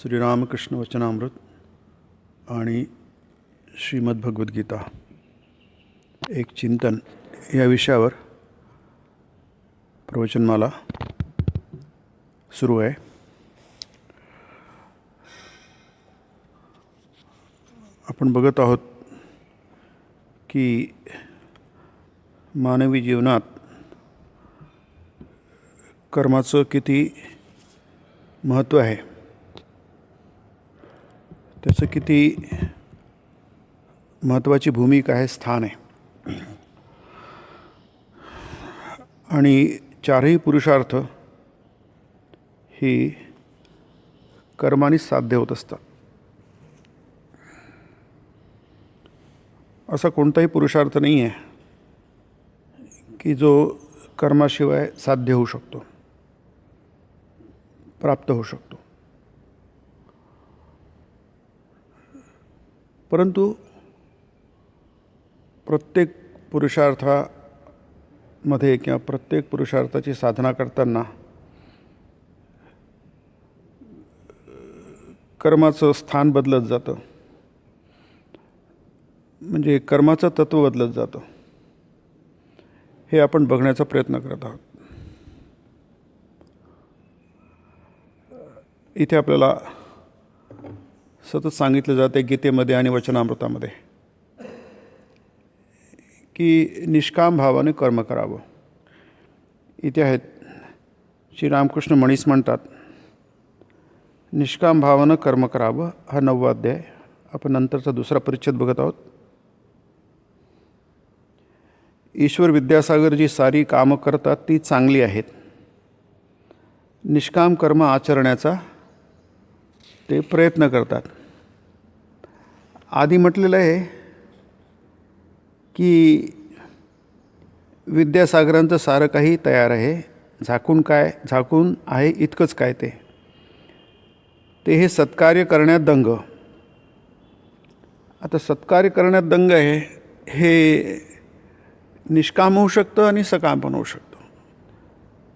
श्रीरामकृष्ण वचनामृत आणि श्रीमद्भगवद्गीता एक चिंतन या विषयावर प्रवचनमाला सुरू आहे. आपण बघत आहोत की मानवी जीवनात कर्माचं किती महत्त्व आहे, त्याचं किती महत्त्वाची भूमिका आहे, स्थान आहे. आणि चारही पुरुषार्थ ही कर्मानेच साध्य होत असतात. असा कोणताही पुरुषार्थ नाही आहे की जो कर्माशिवाय साध्य होऊ शकतो, प्राप्त होऊ शकतो. परंतु प्रत्येक पुरुषार्थामध्ये किंवा प्रत्येक पुरुषार्थाची साधना करताना कर्माचं स्थान बदलत जातं, म्हणजे कर्माचं तत्त्व बदलत जातं. हे आपण बघण्याचा प्रयत्न करत आहोत. इथे आपल्याला सतत सांगितलं जाते गीतेमध्ये आणि वचनामृतामध्ये की निष्काम भावाने कर्म करावं. इथे आहेत श्रीरामकृष्ण म्हणीस म्हणतात, निष्काम भावानं कर्म करावं. हा 9वा अध्याय. आपण नंतरचा दुसरा परिच्छेद बघत आहोत. ईश्वर विद्यासागर जी सारी कामं करतात ती चांगली आहेत. निष्काम कर्म आचरण्याचा ते प्रयत्न करतात. आधी म्हटलेलं आहे की विद्यासागरांचं सारं काही तयार आहे, झाकून आहे इतकंच काय ते हे सत्कार्य करण्यात दंग. आता सत्कार्य करण्यात दंग आहे हे निष्काम होऊ शकतं आणि सकाम पण होऊ शकतं,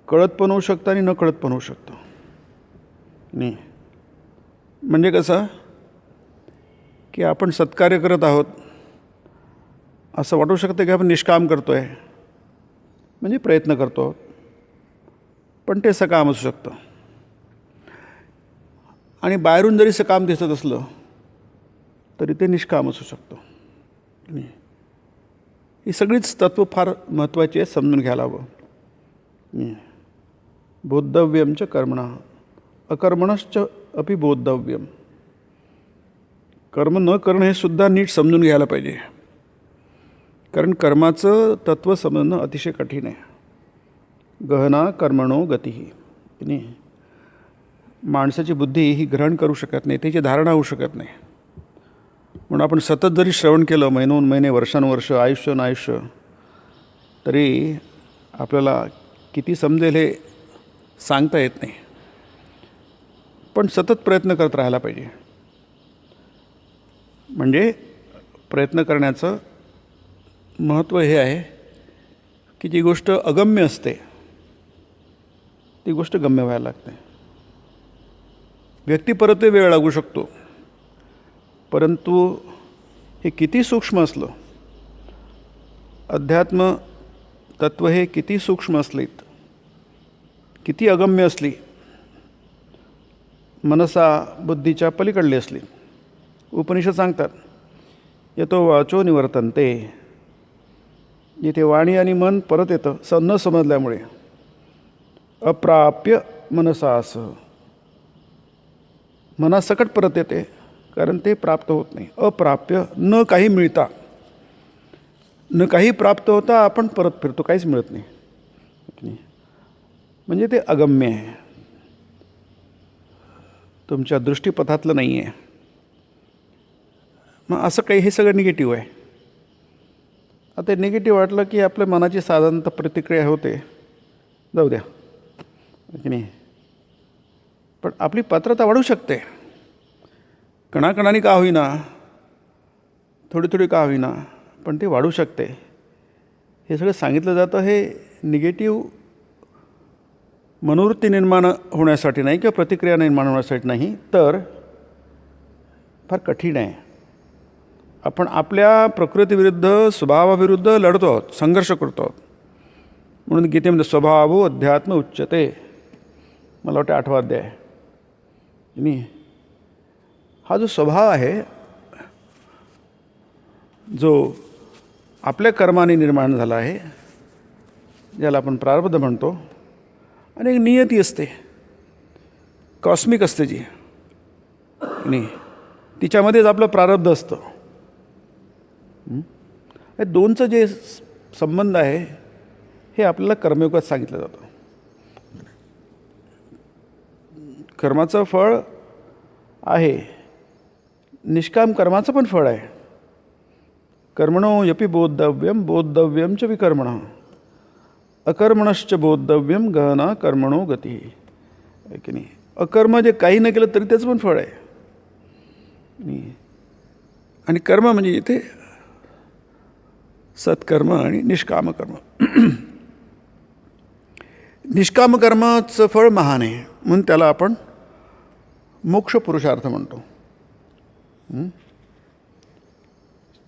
कळत पण होऊ शकतं आणि न कळत पण होऊ शकतं. नाही म्हणजे कसं की आपण सत्कार्य करत आहोत असं वाटू शकतं की आपण निष्काम करतो आहे, म्हणजे प्रयत्न करतो, पण ते सकाम असू शकतं. आणि बाहेरून जरी सकाम दिसत असलं तरी ते निष्काम असू शकतं. ही सगळीच तत्त्व फार महत्त्वाची आहे, समजून घ्यायला हवं. बोद्धव्यम च कर्मणः अकर्मणश्च अपि बोद्धव्यम. कर्म न करणं हे सुद्धा नीट समजून घ्यायला पाहिजे, कारण कर्माचं तत्त्व समजणं अतिशय कठीण आहे. गहना कर्मणो गतिः. माणसाची बुद्धी ही ग्रहण करू शकत नाही, त्याची धारणा होऊ शकत नाही. म्हणून आपण सतत जरी श्रवण केलं महिनोन्महिने, वर्षानुवर्ष, आयुष्य, तरी आपल्याला किती समजेल हे सांगता येत नाही. पण सतत प्रयत्न करत राहायला पाहिजे. म्हणजे प्रयत्न करण्याचं महत्त्व हे आहे की जी गोष्ट अगम्य असते ती गोष्ट गम्य व्हायला लागते. व्यक्तिपरत्वे वेळ लागू शकतो, परंतु हे किती सूक्ष्म असलं, अध्यात्म तत्त्व हे किती सूक्ष्म असलीत, किती अगम्य असली, मनसा बुद्धीच्या पलीकडली असली. उपनिषद सांगतात यतो वाचो निवर्तन्ते. जिथे वाणी आणि मन परत येतं न समजल्यामुळे, अप्राप्य मनसास, मनासकट परत येते, कारण ते प्राप्त होत नाही. अप्राप्य, न काही मिळता, न काही प्राप्त होता आपण परत फिरतो, काहीच मिळत नाही. म्हणजे ते अगम्य आहे, तुमच्या दृष्टीपथातलं नाही आहे. मग असं काही हे सगळं निगेटिव्ह आहे. आता निगेटिव्ह वाटलं की आपल्या मनाची साधारणतः प्रतिक्रिया होते, जाऊ द्या की नाही. पण आपली पात्रता वाढू शकते, कणाकणाने का होईना, थोडी का होईना, पण ते वाढू शकते. हे सगळं सांगितलं जातं हे निगेटिव्ह मनोवृत्ती निर्माण होण्यासाठी नाही किंवा प्रतिक्रिया निर्माण होण्यासाठी नाही, तर फार कठीण आहे. आपण आपल्या प्रकृतीविरुद्ध स्वभावाविरुद्ध लढतो आहोत, संघर्ष करतो आहोत. म्हणून गीतेमध्ये स्वभावो अध्यात्म उच्यते, मला वाटतं 8वा अध्याय आहे. आणि हा जो स्वभाव आहे, जो आपल्या कर्माने निर्माण झाला आहे, ज्याला आपण प्रारब्ध म्हणतो, आणि एक नियती असते, कॉस्मिक असते जी, आणि तिच्यामध्येच आपलं प्रारब्ध असतं. हे दोनचं जे संबंध आहे हे आपल्याला कर्मयोगात सांगितलं जातं. कर्माचं फळ आहे, निष्काम कर्माचं पण फळ आहे. कर्मणो यपि बोद्धव्यम बोद्धव्यम च विकर्मणः अकर्मणश्च बोद्धव्यम गहना कर्मणो गती. आहे की नाही? अकर्म जे काही न केलं तरी त्याचं पण फळ आहे. आणि कर्म म्हणजे इथे सत्कर्म आणि निष्काम कर्म. निष्काम कर्माचं फळ महान आहे, म्हणून त्याला आपण मोक्ष पुरुषार्थ म्हणतो.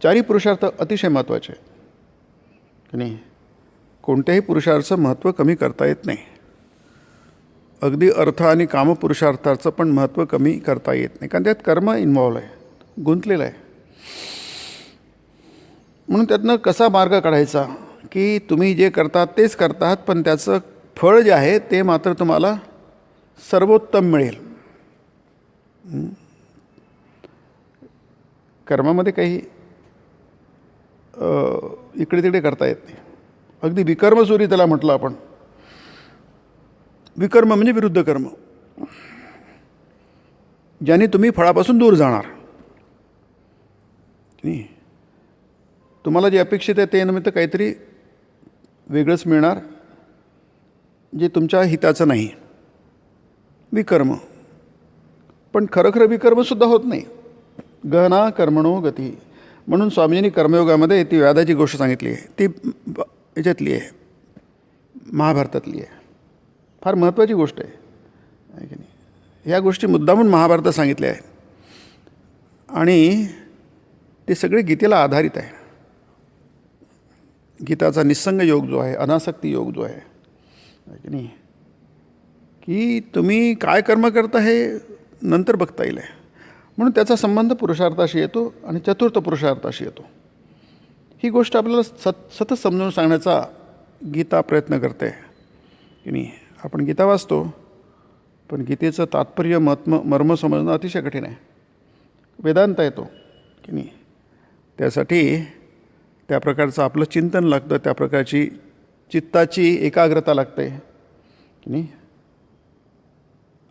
चारही पुरुषार्थ अतिशय महत्त्वाचे आहेत की नाही. कोणत्याही पुरुषार्थाचं महत्त्व कमी करता येत नाही. अगदी अर्थ आणि कामपुरुषार्थाचं पण महत्त्व कमी करता येत नाही, कारण त्यात कर्म इन्व्हॉल्व आहे, गुंतलेलं आहे. म्हणून त्यातनं कसा मार्ग काढायचा की तुम्ही जे करतात तेच करतात, पण त्याचं फळ जे आहे ते मात्र तुम्हाला सर्वोत्तम मिळेल. कर्मामध्ये काही इकडे तिकडे करता येत नाही. अगदी विकर्मसुरी त्याला म्हटलं आपण. विकर्म म्हणजे विरुद्ध कर्म, ज्याने तुम्ही फळापासून दूर जाणार. तुम्हाला जे अपेक्षित आहे ते निमित्त काहीतरी वेगळंच मिळणार जे तुमच्या हिताचं नाही. विकर्म. पण खरं विकर्मसुद्धा होत नाही. गहना कर्मणो गती. म्हणून स्वामीजींनी कर्मयोगामध्ये ती व्याधाची गोष्ट सांगितली आहे, ती याच्यातली आहे, महाभारतातली आहे. फार महत्त्वाची गोष्ट आहे की नाही. ह्या गोष्टी मुद्दामून महाभारतात सांगितल्या आहेत आणि ते सगळे गीतेला आधारित आहे. गीताचा निस्संग योग जो आहे, अनासक्ती योग जो आहे की नाही, की तुम्ही काय कर्म करता हे नंतर बघता येईल. म्हणून त्याचा संबंध पुरुषार्थाशी येतो आणि चतुर्थ पुरुषार्थाशी येतो. ही गोष्ट आपल्याला सतत समजून सांगण्याचा गीता प्रयत्न करते की नाही. आपण गीता वाचतो, पण गीतेचं तात्पर्य मर्म समजणं अतिशय कठीण आहे. वेदांत येतो की नाही. त्यासाठी त्या प्रकारचं आपलं चिंतन लागतं, त्या प्रकारची चित्ताची एकाग्रता लागते की नाही.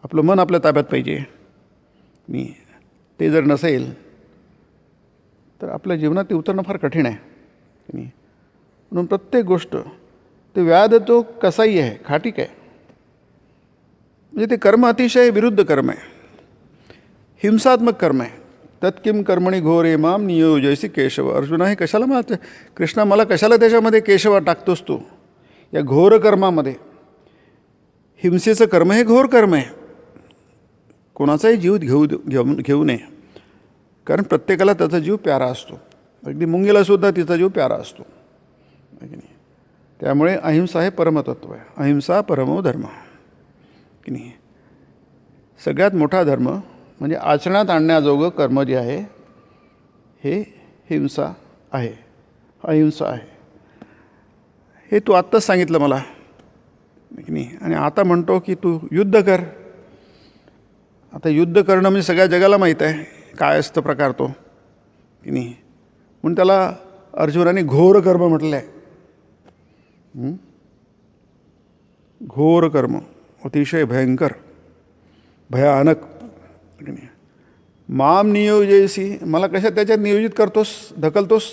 आपलं मन आपल्या ताब्यात पाहिजे नाही. ते जर नसेल तर आपल्या जीवनात ते उतरणं फार कठीण आहे की नाही. म्हणून प्रत्येक गोष्ट ते व्याध तो कसाही आहे, खाटीक आहे. म्हणजे ते कर्म अतिशय विरुद्ध कर्म आहे, हिंसात्मक कर्म आहे. तत्किम कर्मणी घोरे माम नियोजयसी केशव. अर्जुना, हे कशाला मला कृष्णा मला कशाला त्याच्यामध्ये केशवा टाकतोस तू या घोर कर्मामध्ये. हिंसेचं कर्म हे घोर कर्म आहे. कोणाचाही जीव घेऊ नये, कारण प्रत्येकाला त्याचा जीव प्यारा असतो. अगदी मुंगीलासुद्धा तिचा जीव प्यारा असतो की नाही. त्यामुळे अहिंसा हे परमतत्व आहे. अहिंसा परमो धर्म की नाही. सगळ्यात मोठा धर्म म्हणजे आचरणात आणण्याजोगं कर्म जे आहे हे हिंसा आहे, अहिंसा आहे. हे तू आत्ताच सांगितलं मला की नाही. आणि आता म्हणतो की तू युद्ध कर. आता युद्ध करणं म्हणजे सगळ्या जगाला माहीत आहे काय असतं प्रकार तो की नाही. म्हणून त्याला अर्जुनाने घोर कर्म म्हटलं आहे. घोर कर्म, अतिशय भयंकर, भयानक. माम नियोजयसी, मला कशा त्याच्यात नियोजित करतोस, ढकलतोस.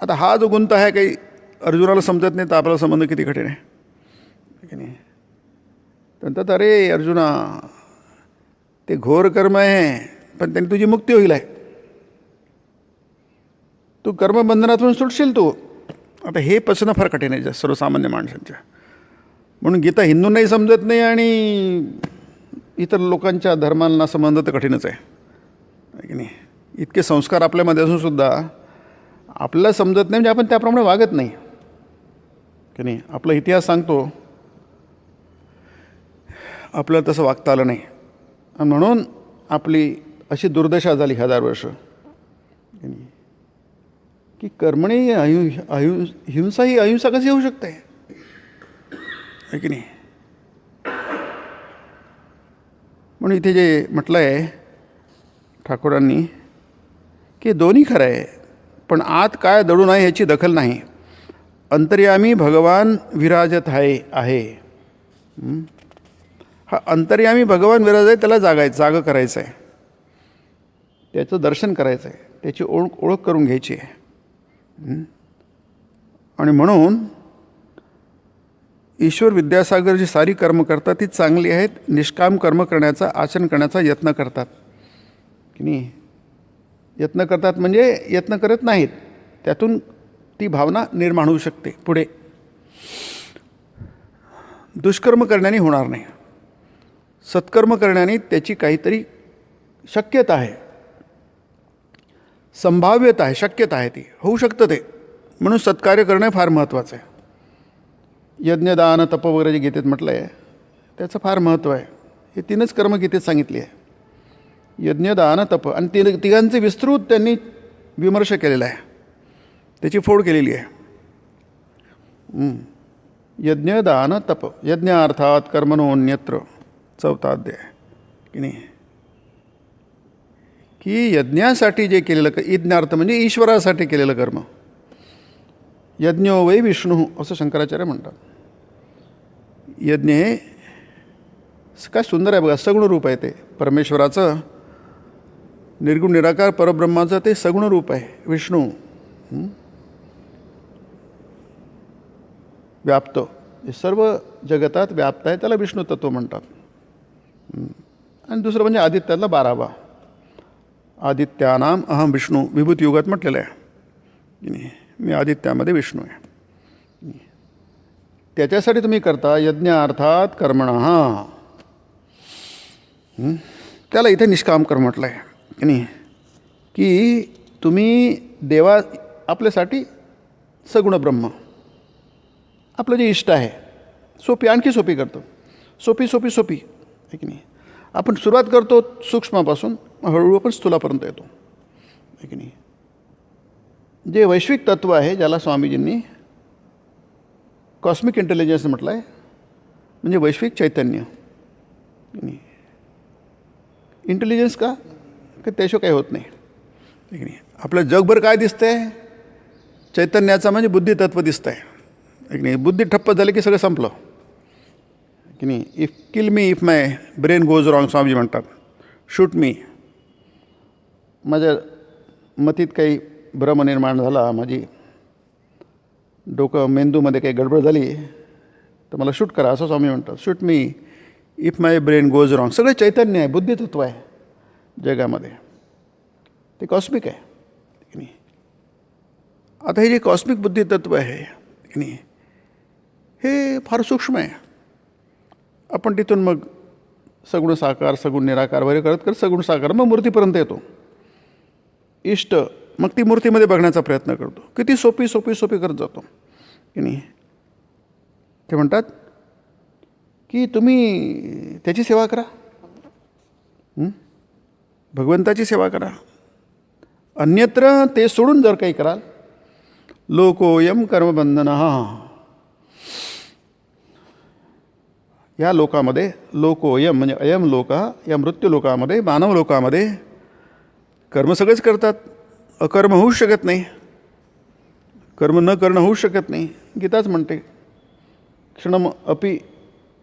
आता हा जो गुंत आहे काही अर्जुनाला समजत नाही, तर आपला संबंध किती कठीण आहे की नाही. म्हणतात अरे अर्जुना, ते घोर कर्म आहे, पण त्यांनी तुझी मुक्ती होईल आहे. तू कर्मबंधनातून सुटशील तू. आता हे पचणं फार कठीण आहे सर्वसामान्य माणसांच्या. म्हणून गीता हिंदूंनाही समजत नाही आणि इतर लोकांच्या धर्मांना संबंध तर कठीणच आहे. आहे की नाही. इतके संस्कार आपल्यामध्ये असूनसुद्धा आपल्याला समजत नाही, म्हणजे आपण त्याप्रमाणे वागत नाही की नाही. आपला इतिहास सांगतो आपल्याला तसं वागता आलं नाही, आणि म्हणून आपली अशी दुर्दशा झाली 1000 वर्ष की नाही, की कर्मणी हिंसा ही अहिंसा कशी होऊ शकते, आहे की नाही. म्हणून इथे जे म्हटलं आहे ठाकूरांनी की दोन्ही खरं आहे, पण आत काय दडू नये ह्याची दखल नाही. अंतर्यामी भगवान विराजत आहे. हा अंतर्यामी भगवान विराज आहे, त्याला जागं करायचं आहे, त्याचं दर्शन करायचं आहे, त्याची ओळख करून घ्यायची आहे. आणि म्हणून ईश्वर विद्यासागर जी सारी कर्म करतात ती चांगली आहेत. निष्काम कर्म करण्याचा, आचरण करण्याचा यत्न करतात की नाही. यत्न करतात म्हणजे यत्न करत नाहीत, त्यातून ती भावना निर्माण होऊ शकते. पुढे दुष्कर्म करण्याने होणार नाही, सत्कर्म करण्याने त्याची काहीतरी शक्यता आहे, संभाव्यता आहे, शक्यता आहे, ती होऊ शकतं ते. म्हणून सत्कार्य करणं फार महत्त्वाचं आहे. यज्ञ, दान, तप वगैरे जे गीतेत म्हटलं आहे त्याचं फार महत्त्व आहे. हे 3च कर्म गीतेत सांगितली आहे, यज्ञ, दान, तप. आणि तिघांचे विस्तृत त्यांनी विमर्श केलेला आहे, त्याची फोड केलेली आहे. यज्ञ, दान, तप. यज्ञ अर्थात कर्मणोन्यत्र, 4था अध्याय की नाही. की यज्ञासाठी जे केलेलं, यज्ञार्थ म्हणजे ईश्वरासाठी केलेलं कर्म. यज्ञो वै विष्णू असं शंकराचार्य म्हणतात. यज्ञ हे काय सुंदर आहे बघा, सगुण रूप आहे ते परमेश्वराचं, निर्गुण निराकार परब्रह्माचं ते सगुण रूप आहे विष्णू. व्याप्त, हे सर्व जगतात व्याप्त आहे, त्याला विष्णू तत्व म्हणतात. आणि दुसरं म्हणजे आदित्यातला 12वा. आदित्यानाम अहम विष्णू, विभूती युगात म्हटलेलं आहे, मी आदित्यामध्ये विष्णू आहे. त्याच्यासाठी तुम्ही करता यज्ञ अर्थात कर्मणः, त्याला इथे निष्काम कर्म म्हटलं आहे की नाही. की तुम्ही देवा, आपल्यासाठी सगुण ब्रह्म, आपलं जे इष्ट आहे, सोपी, आणखी सोपी करतो, सोपी आहे की नाही. आपण सुरुवात करतो सूक्ष्मापासून, हळूहळू आपण स्थूलापर्यंत येतो, आहे की नाही. जे वैश्विक तत्व आहे, ज्याला स्वामीजींनी कॉस्मिक इंटेलिजन्स म्हटलं आहे, म्हणजे वैश्विक चैतन्य. इंटेलिजन्स का, की त्याशिवाय काही होत नाही, की नाही. आपलं जगभर काय दिसतं आहे, चैतन्याचा म्हणजे बुद्धितत्व दिसतं आहे की नाही. बुद्धी ठप्प झाली की सगळं संपलं की नाही. If kill me if my brain goes wrong, Swamiji म्हणतात. शूट मी, माझ्या मतीत काही भ्रम निर्माण झाला, माझी डोकं मेंदूमध्ये काही गडबड झाली तर मला शूट करा, असं स्वामी म्हणतात. Shoot me if my brain goes wrong. सगळे चैतन्य आहे, बुद्धितत्व आहे जगामध्ये, ते कॉस्मिक आहे की नाही. आता हे जे कॉस्मिक बुद्धितत्व आहे की नाही, हे फार सूक्ष्म आहे. आपण तिथून मग सगुण साकार, सगुण निराकार वगैरे करत करत सगुण साकार, मग मूर्तीपर्यंत येतो. इष्ट, मग ती मूर्तीमध्ये बघण्याचा प्रयत्न करतो. किती सोपी करत जातो की नाही. ते म्हणतात की तुम्ही त्याची सेवा करा, भगवंताची सेवा करा. अन्यत्र ते सोडून जर काही कराल, लोकोयम कर्मबंधनः, या लोकामध्ये, लोकोयम म्हणजे अयम लोक, या मृत्यूलोकामध्ये, मानव लोकामध्ये कर्म सगळेच करतात, अकर्म होऊच शकत नाही, कर्म न करणं होऊ शकत नाही. गीताच म्हणते क्षणम अपि,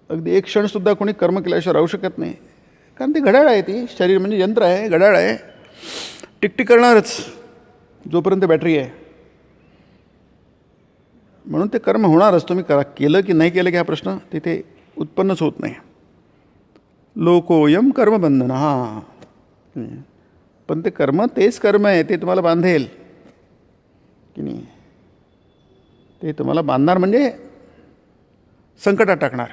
अगदी एक क्षणसुद्धा कोणी कर्म केल्याशिवाय राहू शकत नाही. कारण ती घड्याळ आहे, ती शरीर म्हणजे यंत्र आहे, घड्याळ आहे, टिकटिक करणारच जोपर्यंत बॅटरी आहे. म्हणून ते कर्म होणारच. तुम्ही करा, केलं की नाही केलं की हा प्रश्न तिथे उत्पन्नच होत नाही. लोकोयम कर्मबंधन, हां, पण ते कर्म तेच कर्म आहे, ते तुम्हाला बांधेल की नाही. ते तुम्हाला बांधणार म्हणजे संकटात टाकणार,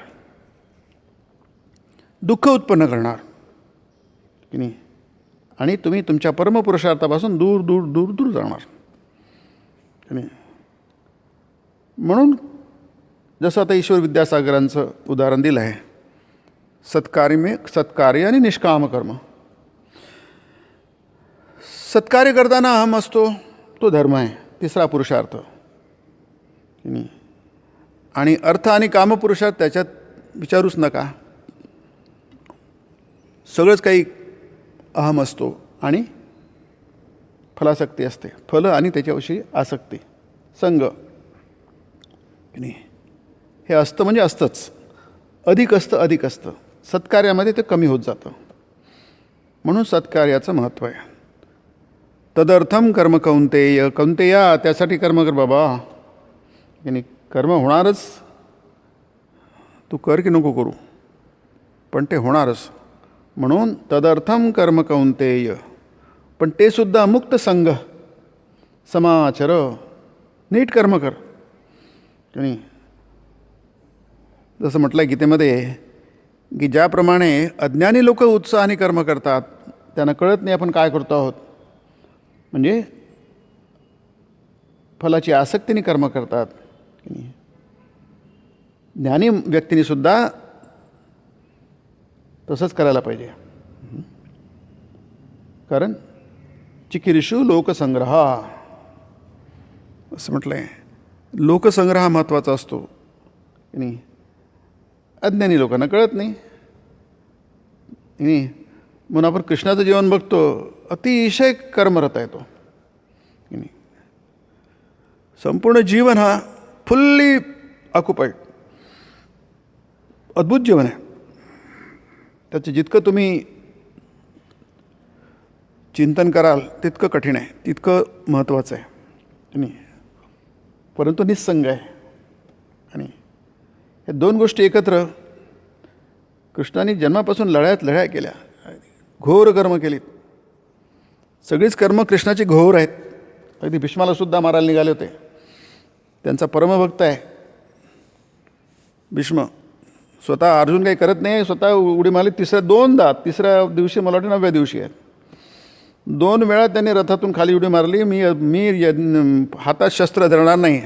दुःख उत्पन्न करणार की नाही. आणि तुम्ही तुमच्या परमपुरुषार्थापासून दूर दूर दूर दूर जाणार. आणि म्हणून जसं आता ईश्वर विद्यासागरांचं उदाहरण दिलं आहे, सत्कार्य आणि निष्काम कर्म. सत्कार्य करताना अहम असतो, तो धर्म आहे, तिसरा पुरुषार्थ. आणि अर्थ आणि कामपुरुषार्थ त्याच्यात विचारूच नका. सगळंच काही अहम असतो आणि फलासक्ती असते, फल आणि त्याच्याविषयी आसक्ती, संग. हे असतं म्हणजे असतंच, अधिक असतं. सत्कार्यामध्ये ते कमी होत जातं. म्हणून सत्कार्याचं महत्त्व आहे. तदर्थम कर्म कौंतेया, त्यासाठी कर्म कर बाबा. आणि कर्म होणारच, तू कर की नको करू, पण ते होणारच. म्हणून तदर्थम कर्म कौंतेय, पण ते सुद्धा मुक्त संग समाचर, नीट कर्म कर. आणि जसं म्हटलं आहे गीतेमध्ये की ज्याप्रमाणे अज्ञानी लोक उत्साहाने कर्म करतात, त्यांना कळत नाही आपण काय करतो आहोत, म्हणजे फलाची आसक्तीने कर्म करतात. ज्ञानी व्यक्तीने सुद्धा तसंच करायला पाहिजे. कारण चिकीर्षु लोकसंग्रह असं म्हटलं आहे. लोकसंग्रह महत्त्वाचा असतो. आणि अज्ञानी लोकांना कळत नाही. म्हणून आपण कृष्णाचं जीवन बघतो, अतिशय कर्मरत आहे तो. संपूर्ण जीवन हा फुल्ली ऑक्युपाईड, अद्भुत जीवन आहे. त्याचं जितकं तुम्ही चिंतन कराल तितकं कठीण आहे, तितकं महत्त्वाचं आहे. आणि परंतु निस्संग आहे. आणि या दोन गोष्टी एकत्र, कृष्णाने जन्मापासून लढ्या केल्या, घोर कर्म केलीत. सगळीच कर्म कृष्णाची घोर आहेत. अगदी भीष्मालासुद्धा मारायला निघाले होते. त्यांचा परमभक्त आहे भीष्म. स्वतः अर्जुन काही करत नाही, स्वतः उडी मारली. तिसऱ्या दिवशी, मला वाटतं 9व्या दिवशी आहे, 2 वेळा त्यांनी रथातून खाली उडी मारली. मी हातात शस्त्र धरणार नाही.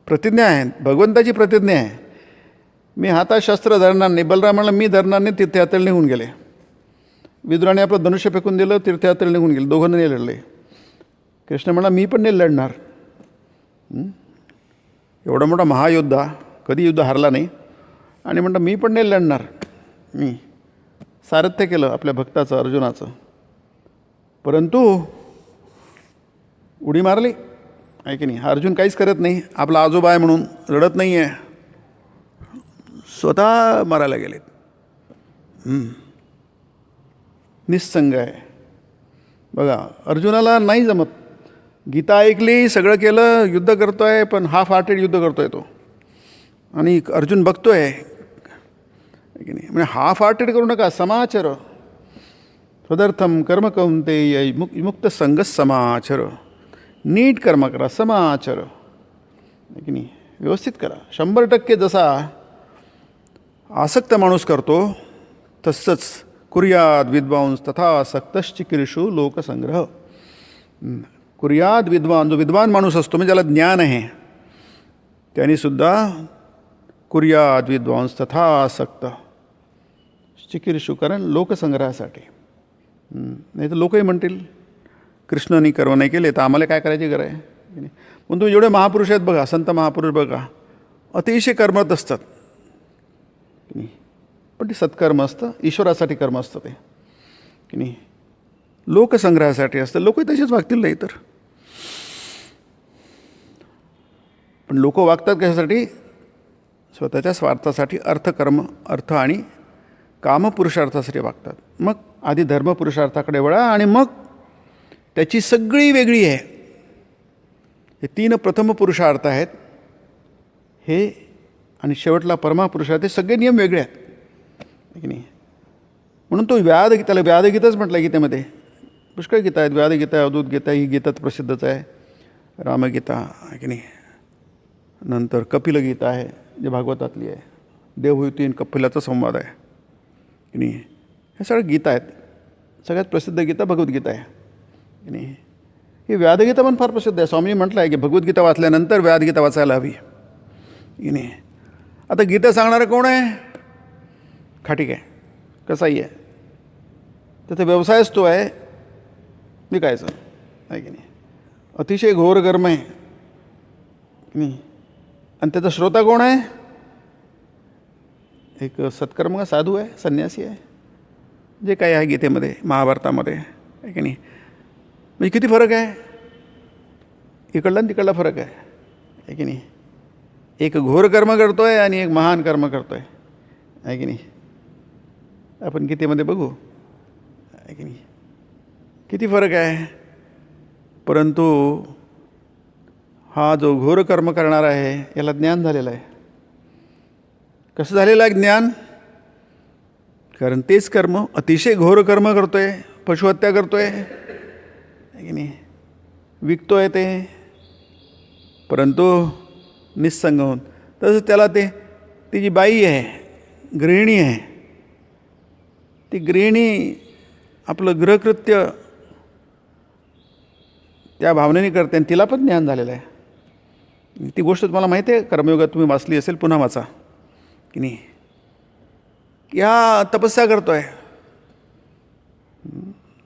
प्रतिज्ञा आहे, भगवंताची प्रतिज्ञा आहे, मी हातात शस्त्र धरणार नाही. बलरामाला मी धरणार नाही, तीर्थयात्रेला निघून गेले. विदुराने आपलं धनुष्य फेकून दिलं, तीर्थयात्रेला निघून गेले. दोघांना नाही लढले. कृष्ण म्हणा मी पण नाही लढणार. एवढा मोठा महायोद्धा, कधी युद्ध हारला नाही, आणि म्हणतं मी पण नाही लढणार. मी सारथ्य केलं आपल्या भक्ताचं, अर्जुनाचं. परंतु उडी मारली आहे की नाही. हा अर्जुन काहीच करत नाही, आपला आजोबा आहे म्हणून रडत नाही आहे, स्वतः मारायला गेलेत. निस्संग आहे. बघा, अर्जुनाला नाही जमत. गीता ऐकली, सगळं केलं, युद्ध करतो आहे, पण हाफ हार्टेड युद्ध करतो आहे तो. आणि अर्जुन बघतो आहे की नाही. म्हणजे हाफ हार्टेड करू नका, समाचर. तदर्थम कर्म कौंतेय मुक्त संग समाचर. नीट कर्म करा, समाचर की नाही, व्यवस्थित करा. 100% जसा आसक्त माणूस करतो तसंच कुर्याद विद्वांस तथा आसक्तश्चिकीर्षु लोकसंग्रह. कुर्याद विद्वान, जो विद्वान माणूस असतो म्हणजे ज्याला ज्ञान आहे, त्यांनीसुद्धा कुर्याद विद्वांस तथा आसक्त चिकीर्षु, कारण लोकसंग्रहासाठी. नाही तर लोकही म्हणतील कृष्णाने कर्म नाही केले तर आम्हाला काय करायची गरज आहे. म्हणून तुम्ही जेवढे महापुरुष आहेत बघा, संत महापुरुष बघा, अतिशय कर्मरत असतात. पण ते सत्कर्म असतं, ईश्वरासाठी कर्म असतं ते की नाही, लोकसंग्रहासाठी असतं. लोकही तसेच वागतील नाही तर. पण लोक वागतात कशासाठी? स्वतःच्या स्वार्थासाठी. अर्थ आणि कामपुरुषार्थासाठी वागतात. मग आधी धर्मपुरुषार्थाकडे वळा आणि मग त्याची सगळी वेगळी आहे. हे 3 प्रथम पुरुषार्थ आहेत हे, आणि शेवटला परमापुरुषार्थ. हे सगळे नियम वेगळे आहेत की नाही. म्हणून तो त्याला व्यादगीताच म्हटलं गीतेमध्ये. पुष्कळ गीता आहेत, व्यादगीता, अवधूत गीता, ही गीता प्रसिद्धच आहे, रामगीता आहे की नाही. नंतर कपिलगीता आहे, जे भागवतातली आहे, देवहूती आणि कपिलाचा संवाद आहे की नाही. हे सगळं गीता आहेत. सगळ्यात प्रसिद्ध गीता भगवद्गीता आहे की नाही. ही व्यादगीता पण फार प्रसिद्ध आहे. स्वामींनी म्हटलं आहे की भगवद्गीता वाचल्यानंतर व्यादगीता वाचायला हवी की नाही. आता गीता सांगणारं कोण आहे? खाटीक आहे, कसाही आहे. त्याचा व्यवसायच तो आहे विकायचं आहे की नाही. अतिशय घोर कर्म आहे की नाही. आणि त्याचा श्रोता कोण आहे? एक सत्कर्म साधू आहे, संन्यासी आहे, जे काही आहे गीतेमध्ये महाभारतामध्ये आहे की नाही. म्हणजे किती फरक आहे, इकडला आणि तिकडला फरक आहे की नाही. एक घोर कर्म करतो आहे आणि एक महान कर्म करतो आहे की नाही. आपण गीतेमध्ये बघू आहे की नाही किती फरक आहे. परंतु हा जो घोर कर्म करणारा आहे याला ज्ञान झालेलं आहे. कसं झालेलं आहे ज्ञान? कारण तेच कर्म अतिशय घोर कर्म करतो आहे, पशुहत्या करतो आहे की नाही, विकतो आहे ते, परंतु निस्संग होऊन. तसंच त्याला ती जी बाई आहे, गृहिणी आहे, ती गृहिणी आपलं गृहकृत्य त्या भावनेने करते आणि तिला पण ज्ञान झालेलं आहे. ती गोष्ट तुम्हाला माहिती आहे, कर्मयोगात तुम्ही वाचली असेल, पुन्हा वाचा की नाही. या तपस्या करतो आहे.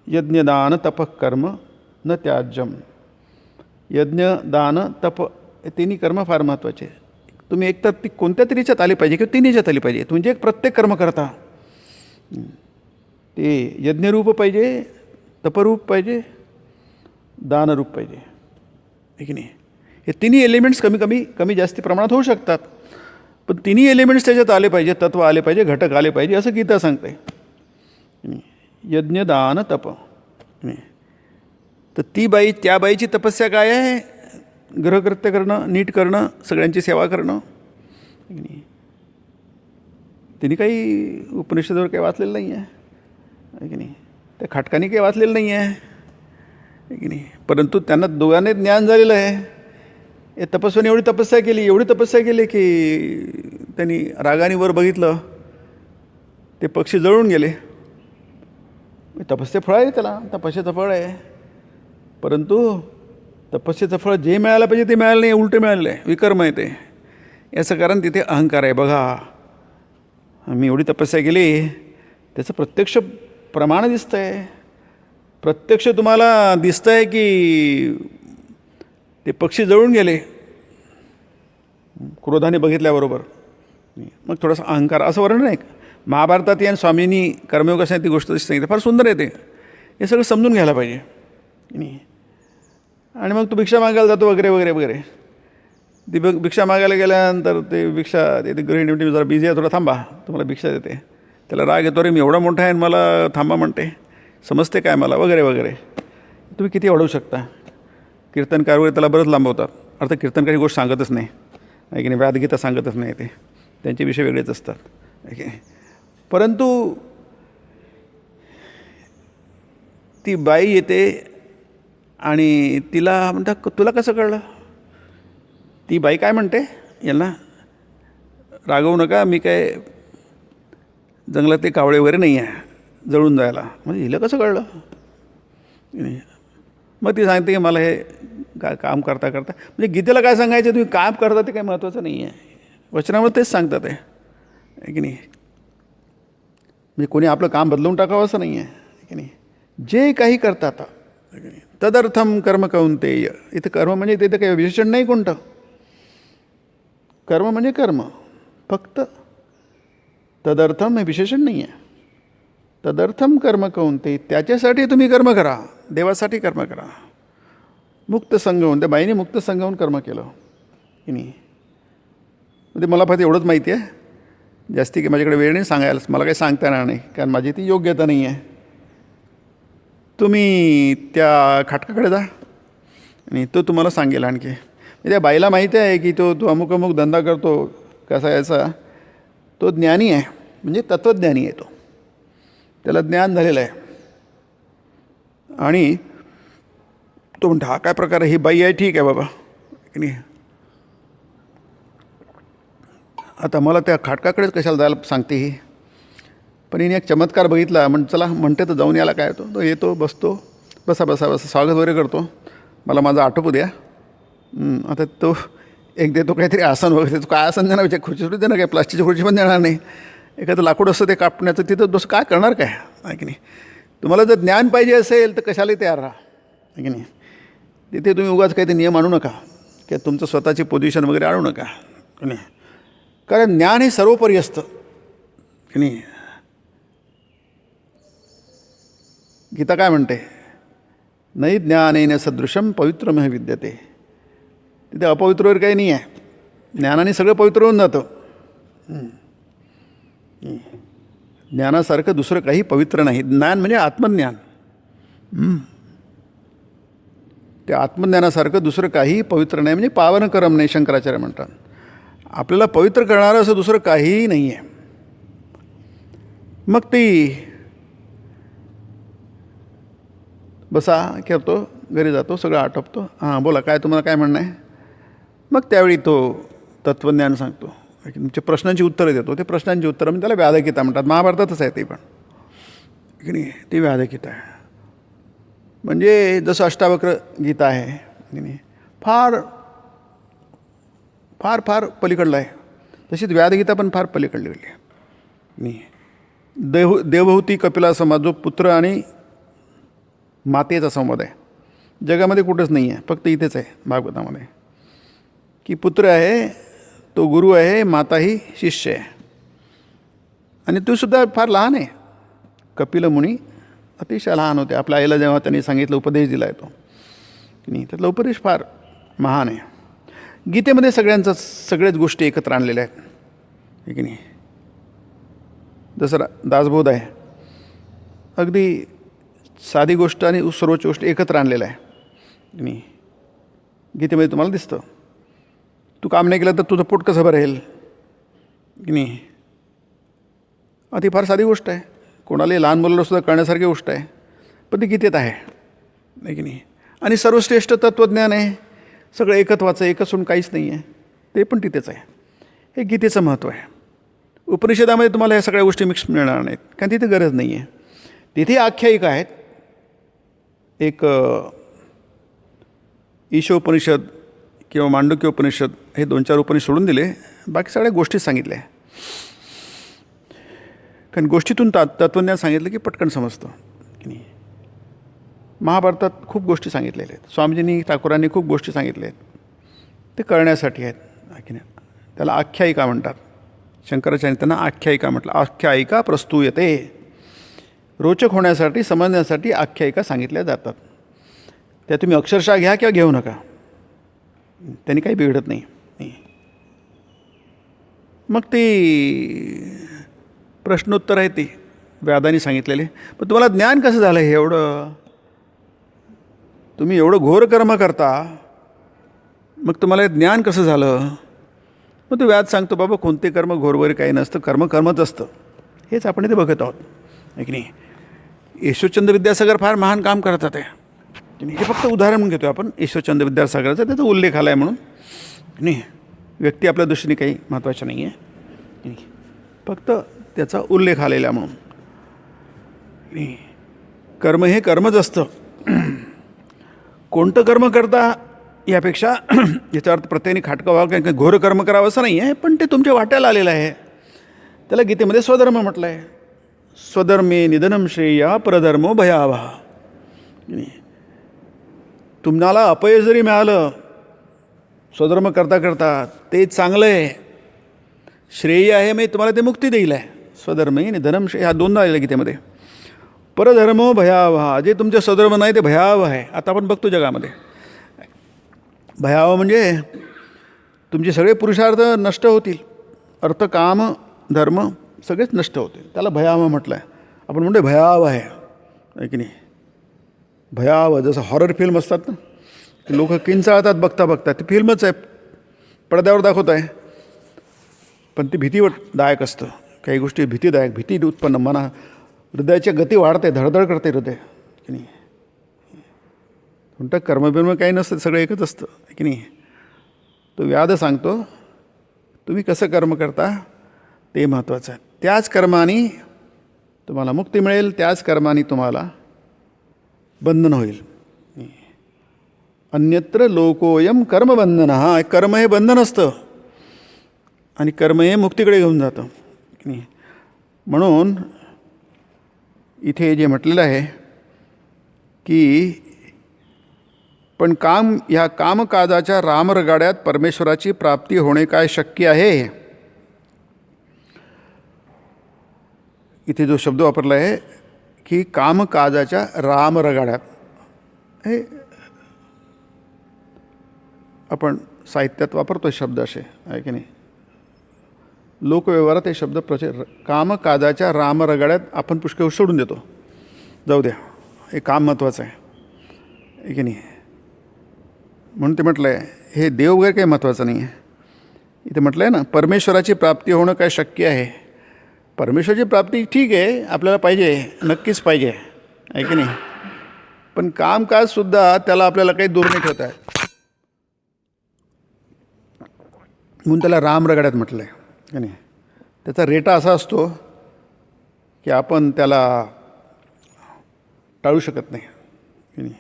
यज्ञदान तप कर्म न त्याज्यम. यज्ञ दान तप हे तिन्ही कर्म फार महत्त्वाचे. तुम्ही एकतर ती कोणत्या तरी ह्याच्यात आली पाहिजे किंवा तिन्ही ह्याच्यात आली पाहिजे. म्हणजे एक प्रत्येक कर्म करता ते यज्ञरूप पाहिजे, तपरूप पाहिजे, दानरूप पाहिजे आहे की नाही. हे तिन्ही एलिमेंट्स कमी जास्ती प्रमाणात होऊ शकतात, पण तिन्ही एलिमेंट्स त्याच्यात आले पाहिजे, तत्व आले पाहिजे, घटक आले पाहिजे, असं गीता सांगते. यज्ञ दान तप. तर ती बाई, त्या बाईची तपस्या काय आहे? गृहकृत्य करणं, नीट करणं, सगळ्यांची सेवा करणं. तिने काही उपनिषदावर काही वाचलेलं नाही आहे की नाही. त्या खाटकानी काही वाचलेलं नाही आहे की नाही. परंतु त्यांना दोघांनी ज्ञान झालेलं आहे. हे तपस्वीने एवढी तपस्या केली की त्यांनी रागाने वर बघितलं, ते पक्षी जळून गेले. तपस्या फळ आहे त्याला, तपस्याचं फळ आहे. परंतु तपस्येचं फळ जे मिळालं पाहिजे ते मिळालं नाही, उलटं मिळालेलं आहे, विकर्म आहे ते. याचं कारण तिथे अहंकार आहे. बघा, मी एवढी तपस्या केली, त्याचं प्रत्यक्ष प्रमाण दिसतं आहे. प्रत्यक्ष तुम्हाला दिसतं आहे की ते पक्षी जळून गेले क्रोधाने बघितल्याबरोबर. मग थोडासा अहंकार असं वर्णन आहे. महाभारतात या स्वामींनी कर्मयोगासाठी ती गोष्ट सांगितली, फार सुंदर आहे ते. हे सगळं समजून घ्यायला पाहिजे नाही. आणि मग तो भिक्षा मागायला जातो वगैरे वगैरे वगैरे. ती भिक्षा मागायला गेल्यानंतर ते गृहिणी म्हणते, जरा बिझी आहे, थोडा थांबा, तुम्हाला भिक्षा देते. त्याला राग येतो, रे मी एवढा मोठा आहे आणि मला थांबा म्हणते, समजते काय मला, वगैरे वगैरे. तुम्ही किती वाढवू शकता. कीर्तनकार वगैरे त्याला बरंच लांबवतात. अर्थात कीर्तनकार ही गोष्ट सांगतच नाही आहे की नाही. व्यादगीता सांगतच नाही, ते त्यांचे विषय वेगळेच असतात आहे की नाही. परंतु ती बाई येते आणि तिला म्हणतात, तुला कसं कळलं? ती बाई काय म्हणते, यांना रागवू नका, मी काय जंगलात ते कावळे वगैरे नाही आहे जळून जायला. म्हणजे हिला कसं कळलं? मग ती सांगते की मला हे काम करता म्हणजे गीतेला काय सांगायचं, तुम्ही काम करता ते काही महत्त्वाचं नाही आहे. वचनावर तेच सांगतात आहे की नाही. म्हणजे कोणी आपलं काम बदलवून टाकावं असं नाही आहे की नाही. जे काही करतात तदर्थम कर्म कौंतेय. इथं कर्म म्हणजे तिथं काही विशेषण नाही कोणतं. कर्म म्हणजे कर्म, फक्त तदर्थम हे विशेषण नाही आहे. तदर्थम कर्म कौंतेय, त्याच्यासाठी तुम्ही कर्म करा, देवासाठी कर्म करा. मुक्त संगवून, त्या बाईने मुक्त संगवून कर्म केलं की नाही. म्हणजे मला फक्त एवढंच माहिती आहे, जास्ती की माझ्याकडे वेळ नाही सांगायला, मला काही सांगता येणार नाही, कारण माझी ती योग्यता नाही आहे. तुम्ही त्या खाटकाकडे जा आणि तो तुम्हाला सांगेल. आणखी त्या बाईला माहिती आहे की तो अमुक अमुक धंदा करतो कसा याचा, तो ज्ञानी आहे, म्हणजे तत्त्वज्ञानी आहे. त्याला ज्ञान झालेलं आहे. आणि तो म्हणतो, हा काय प्रकार आहे, ही बाई आहे, ठीक आहे बाबा की नाही. आता मला त्या खाटकाकडेच कशाला जायला सांगते ही. पण हिने एक चमत्कार बघितला, चला म्हणते तर जाऊन याला काय तो येतो, बसतो, बसा बसा बसा स्वागत वगैरे करतो, मला माझं आटोपू द्या. आता तो एक देतो काहीतरी आसन वगैरे, तो काय आसन देणार, विचार खुर्ची देणार काय, प्लास्टिकची खुर्ची पण देणार नाही, एखादं लाकूड असतं ते कापण्याचं, तिथं दुसरं काय करणार काय, आहे की नाही. तुम्हाला जर ज्ञान पाहिजे असेल तर कशालाही तयार राहा, आहे की नाही. तिथे तुम्ही उगाच काही ते नियम आणू नका किंवा तुमचं स्वतःची पोझिशन वगैरे आणू नका, की नाही. कारण ज्ञान हे सर्वोपरी असतं, की नाही. गीता काय म्हणते, नाही ज्ञानेन सदृशम पवित्रम विद्यते. तिथे अपवित्र वगैरे काही नाही आहे, ज्ञानाने सगळं पवित्र होऊन जातं. ज्ञानासारखं दुसरं काही पवित्र नाही. ज्ञान म्हणजे आत्मज्ञान. ते आत्मज्ञानासारखं दुसरं काही पवित्र नाही, म्हणजे पावनकरम नाही, शंकराचार्य म्हणतात. आपल्याला पवित्र करणारं असं दुसरं काहीही नाही आहे. मग ती बसा करतो, घरी जातो, सगळं आटोपतो, हां बोला काय तुम्हाला काय म्हणणं आहे. मग त्यावेळी तो तत्त्वज्ञान सांगतो, तुमच्या प्रश्नांची उत्तरं देतो. ते प्रश्नांची उत्तरं म्हणजे त्याला व्याधगीता म्हणतात. महाभारतातच आहे ते पण, की नाही. ती व्याधगीता आहे, म्हणजे जसं अष्टावक्र गीता आहे, की नाही, फार फार फार पलीकडलं आहे, तशीच व्याधगीता पण फार पलीकडली आहे. नाही देवहूती कपिला संवाद, जो पुत्र आणि मातेचा संवाद आहे, जगामध्ये कुठंच नाही आहे, फक्त इथेच आहे भागवतामध्ये. की पुत्र आहे तो गुरु आहे, माता ही शिष्य आहे, आणि तो सुद्धा फार लहान आहे. कपिल मुनी अतिशय लहान होते. आपल्या आईला जेव्हा त्यांनी सांगितलं, उपदेश दिला आहे तो, नाही त्यातला उपदेश फार महान आहे. गीतेमध्ये सगळ्याच गोष्टी एकत्र आणलेल्या आहेत, की नाही. जसं दासबोध आहे, अगदी साधी गोष्ट आणि सर्वोच्च गोष्ट एकत्र आणलेलं आहे, की नाही. गीतेमध्ये तुम्हाला दिसतं, तू काम नाही केलं तर तुझं पोट कसं भरेल, की नाही. ती फार साधी गोष्ट आहे, कोणालाही लहान मुलाला सुद्धा कळण्यासारखी गोष्ट आहे, पण ती गीतेत आहे, की नाही. आणि सर्वश्रेष्ठ तत्त्वज्ञान आहे, सगळं एकत्वाचं, एकच सोडून काहीच नाही आहे, ते पण तिथेच आहे. हे गीतेचं महत्त्व आहे. उपनिषदामध्ये तुम्हाला ह्या सगळ्या गोष्टी मिक्स मिळणार नाहीत, कारण तिथे गरज नाही आहे. तिथे आख्यायिका आहेत. एक ईशोपनिषद किंवा मांडुक्य उपनिषद हे 2-4 उपनिषद सोडून दिले, बाकी सगळ्या गोष्टी सांगितल्या. कारण गोष्टीतून तत्त्वज्ञान सांगितलं की पटकन समजतं, की नाही. महाभारतात खूप गोष्टी सांगितलेल्या आहेत, स्वामीजींनी ठाकूरांनी खूप गोष्टी सांगितल्या आहेत, ते कळण्यासाठी आहेत, की नाही. त्याला आख्यायिका म्हणतात. शंकराचार्य त्यांना आख्यायिका म्हटलं. आख्यायिका प्रस्तूयते, रोचक होण्यासाठी, समजण्यासाठी आख्यायिका सांगितल्या जातात. त्या तुम्ही अक्षरशः घ्या किंवा घेऊ नका, त्यांनी काही बिघडत नाही. मग ती प्रश्नोत्तर आहे, ती व्यादाने सांगितलेले. पण तुम्हाला ज्ञान कसं झालं हे एवढं, तुम्ही एवढं घोर कर्म करता, मग तुम्हाला ज्ञान कसं झालं. मग तो व्याद सांगतो, बाबा कोणते कर्म घोर वगैरे काही नसतं, कर्मच असतं. हेच आपण इथे बघत आहोत, आहे की नाही. ईश्वरचंद्र विद्यासागर फार महान काम करतात आहे, हे फक्त उदाहरण घेतो आपण ईश्वरचंद्र विद्यासागराचा, त्याचा उल्लेख आला आहे म्हणून, नाही. व्यक्ती आपल्या दृष्टीने काही महत्त्वाच्या नाही आहे, फक्त त्याचा उल्लेख आलेला म्हणून. कर्म हे कर्मच असतं. कोणतं कर्म करता यापेक्षा याचा अर्थ प्रत्येकाने खाटका व्हावं, काही घोर कर्म करावं असं नाही आहे, पण ते तुमच्या वाट्याला आलेलं आहे. त्याला गीतेमध्ये स्वधर्म म्हटलं आहे. स्वधर्मे निधनम श्रेया परधर्मो भयावहा. तुम्हाला अपयश जरी मिळालं स्वधर्म करता करता, ते चांगलं आहे, श्रेय आहे, मी तुम्हाला ते मुक्ती देईल आहे. स्वधर्मे निधनम श्रेय, हा दोनदा आलेला गीतेमध्ये. परधर्मो भयावहा, जे तुमचे स्वधर्म नाही ते भयावह आहे. आता आपण बघतो जगामध्ये भयावह म्हणजे तुमचे सगळे पुरुषार्थ नष्ट होतील, अर्थ काम धर्म सगळेच नष्ट होतील, त्याला भयावह म्हटलं आहे. आपण म्हणतो भयावह आहे, की नाही. भयावह जसं हॉरर फिल्म असतात ना, लोक किंचाळतात बघता बघता, ती फिल्मच आहे, पडद्यावर दाखवत आहे, पण ती भीतीदायक असतं. काही गोष्टी भीतीदायक, भीती उत्पन्न, मना हृदयाची गती वाढते, धडधड करते हृदय, की नाही. म्हणतं कर्मबिर्म काही नसतं, सगळं एकच असतं, की नाही. तो व्याध सांगतो, तुम्ही कसं कर्म करता ते महत्त्वाचं आहे. त्याच कर्माने तुम्हाला मुक्ती मिळेल, त्याच कर्माने तुम्हाला बंधन होईल. अन्यत्र लोकोयम कर्मबंधन. हा कर्म हे बंधन असतं आणि कर्म हे मुक्तीकडे घेऊन जातं की नाही. म्हणून इथे जे म्हटलेलं आहे की पण ह्या कामकाजाच्या रामरगाड्यात परमेश्वराची प्राप्ती होणे काय शक्य आहे. इथे जो शब्द वापरला आहे की कामकाजाच्या रामरगाड्यात, हे आपण साहित्यात वापरतो शब्द असे आहे की नाही. लोकव्यवहारात हे शब्द कामकाजाच्या रामरगाड्यात आपण पुष्कळ सोडून देतो, जाऊ द्या हे काम महत्त्वाचं आहे की नाही. म्हणून ते म्हटलं आहे हे देव वगैरे काही महत्त्वाचं नाही आहे. इथे म्हटलं आहे ना परमेश्वराची प्राप्ती होणं काय शक्य आहे. परमेश्वराची प्राप्ती ठीक आहे, आपल्याला पाहिजे, नक्कीच पाहिजे आहे की नाही. पण कामकाजसुद्धा त्याला आपल्याला काही दूर नाही ठेवत आहे, म्हणून त्याला रामरगाड्यात म्हटलं आहे की नाही. त्याचा रेटा असा असतो की आपण त्याला टाळू शकत नाही की नाही.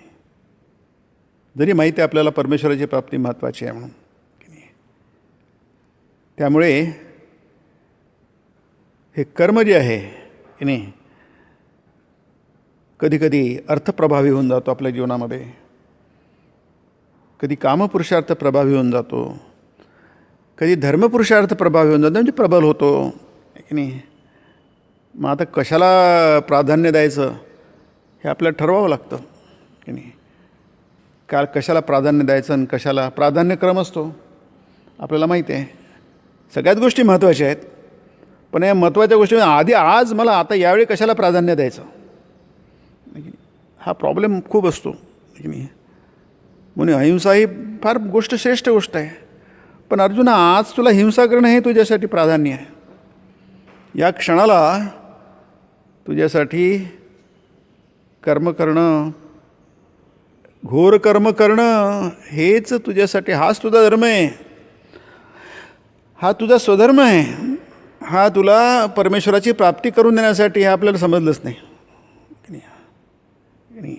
जरी माहिती आहे आपल्याला परमेश्वराची प्राप्ती महत्त्वाची आहे म्हणून की नाही. त्यामुळे हे कर्म जे आहे की नाही कधीकधी अर्थप्रभावी होऊन जातो आपल्या जीवनामध्ये, कधी कामपुरुषार्थ प्रभावी होऊन जातो, कधी धर्मपुरुषार्थ प्रभावी होऊन जातो, म्हणजे प्रबल होतो की नाही. मग आता कशाला प्राधान्य द्यायचं हे आपल्याला ठरवावं लागतं की नाही. कशाला प्राधान्य द्यायचं आणि कशाला प्राधान्यक्रम असतो आपल्याला माहिती आहे. सगळ्याच गोष्टी महत्त्वाच्या आहेत, पण या महत्त्वाच्या गोष्टी आधी आज मला आता यावेळी कशाला प्राधान्य द्यायचं, हा प्रॉब्लेम खूप असतो की नाही. म्हणून अहिंसा ही फार श्रेष्ठ गोष्ट आहे. पण अर्जुना आज तुला हिंसा करणं हे तुझ्यासाठी प्राधान्य आहे. या क्षणाला तुझ्यासाठी कर्म करणं, घोर कर्म करणं हेच तुझ्यासाठी, हाच तुझा धर्म आहे, हा तुझा स्वधर्म आहे. हा तुला परमेश्वराची प्राप्ती करून देण्यासाठी, हे आपल्याला समजलंच नाही की नाही.